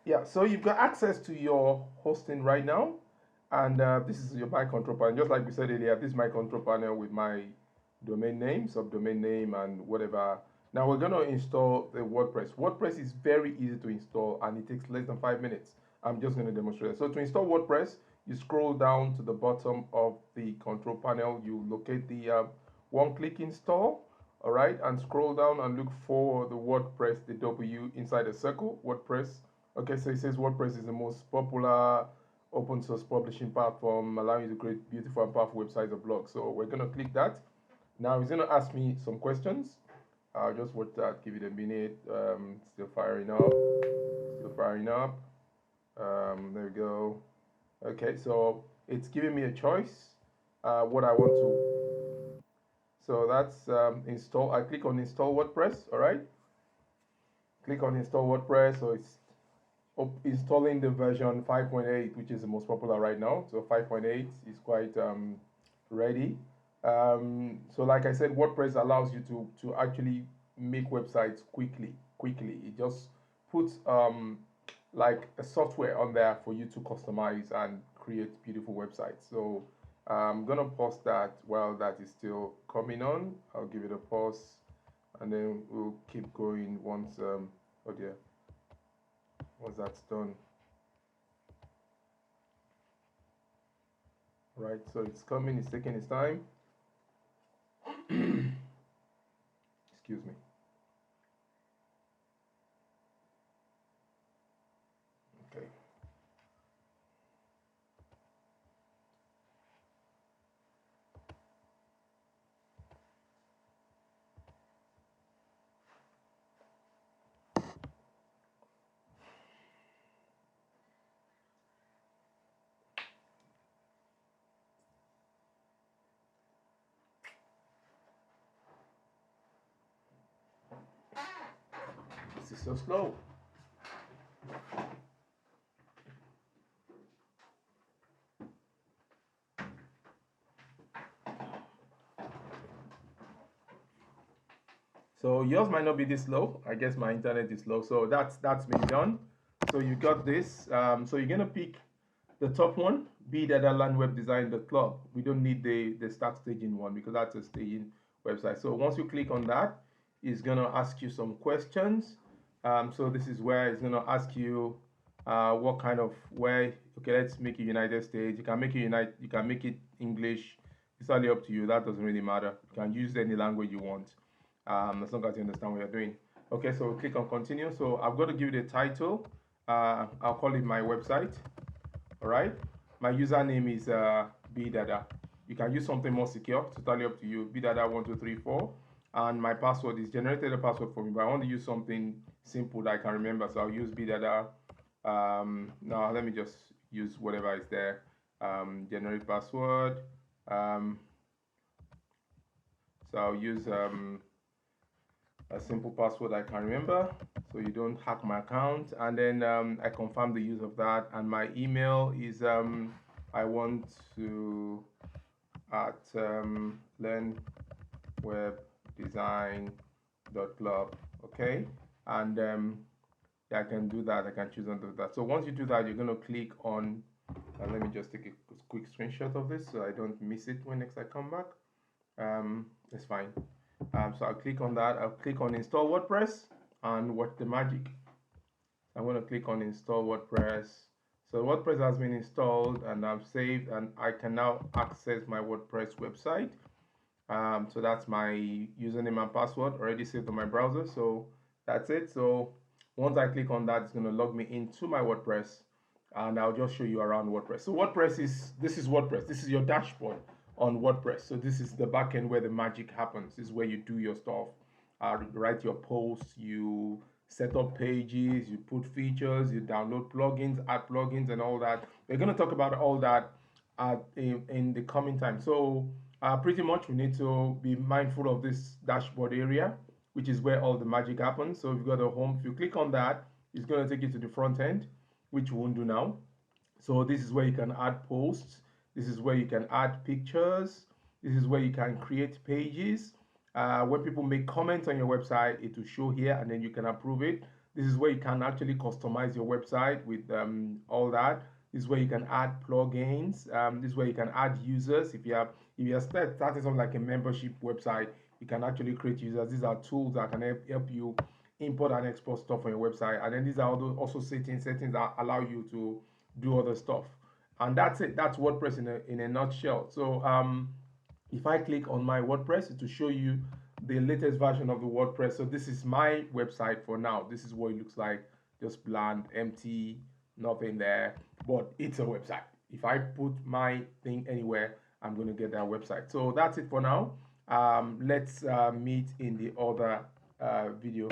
Yeah, so you've got access to your hosting right now, and this is your my control panel. Just like we said earlier, this is my control panel with my domain name, subdomain name, and whatever. Now we're gonna install the WordPress. WordPress is very easy to install, and it takes less than 5 minutes. I'm just gonna demonstrate it. So to install WordPress, you scroll down to the bottom of the control panel. You locate the one-click install. All right, and scroll down and look for the WordPress, the W inside the circle, WordPress. Okay, so it says WordPress is the most popular open source publishing platform, allowing you to create beautiful and powerful websites or blogs. So we're going to click that. Now it's going to ask me some questions. I'll just watch that, give it a minute. Still firing up, still firing up. There we go. Okay, so it's giving me a choice, what I want to. So that's install. I click on install WordPress, all right? Click on install WordPress. So it's installing the version 5.8, which is the most popular right now. So 5.8 is quite ready. So like I said, WordPress allows you to actually make websites quickly. It just puts like a software on there for you to customize and create beautiful websites. So I'm gonna pause that while that is still coming on. I'll give it a pause, and then we'll keep going once. Oh dear. Once that's done. Right, so it's coming, it's taking its time. Excuse me. Okay. This is so slow. So yours might not be this slow. I guess my internet is slow. So that's been done. So you got this. So you're gonna pick the top one, be that land web design club. We don't need the start staging one because that's a staging website. So once you click on that, it's gonna ask you some questions. So this is where it's gonna ask you what kind of where. Okay, let's make it United States. You can make it You can make it English. It's only up to you. That doesn't really matter. You can use any language you want, as long as you understand what you're doing. Okay, so click on continue. So I've got to give it a title. I'll call it my website. All right. My username is bdada. You can use something more secure. Totally up to you. bdada1234, and my password is generated a password for me, but I want to use something simple that I can remember. So I'll use bdada. Now let me just use whatever is there. Generate password. So I'll use a simple password I can remember, so you don't hack my account. And then I confirm the use of that, and my email is I want to at learnwebdesign.club. Okay, and yeah, I can do that. I can choose on that. So once you do that, you're going to click on, and let me just take a quick screenshot of this so I don't miss it when next I come back. It's fine. So I'll click on that. I'll click on install WordPress and watch the magic. I'm going to click on install WordPress. So WordPress has been installed and I've saved, and I can now access my WordPress website. So that's my username and password already saved on my browser. So that's it. So once I click on that, it's going to log me into my WordPress, and I'll just show you around WordPress. So this is WordPress. This is your dashboard on WordPress. So this is the backend where the magic happens. This is where you do your stuff, write your posts, you set up pages, you put features, you download plugins, add plugins, and all that. We're going to talk about all that in the coming time. So pretty much we need to be mindful of this dashboard area, which is where all the magic happens. So we've got a home. If you click on that, it's going to take you to the front end, which we won't do now. So this is where you can add posts. This is where you can add pictures. This is where you can create pages. When people make comments on your website, it will show here, and then you can approve it. This is where you can actually customize your website with all that. This is where you can add plugins. This is where you can add users. If you're starting something like a membership website, you can actually create users. These are tools that can help you import and export stuff on your website. And then these are also settings that allow you to do other stuff. And that's it. That's WordPress in a nutshell. So if I click on my WordPress, it will show you the latest version of the WordPress. So this is my website for now. This is what it looks like, just bland, empty, nothing there, but it's a website. If I put my thing anywhere, I'm going to get that website. So that's it for now. Let's meet in the other video.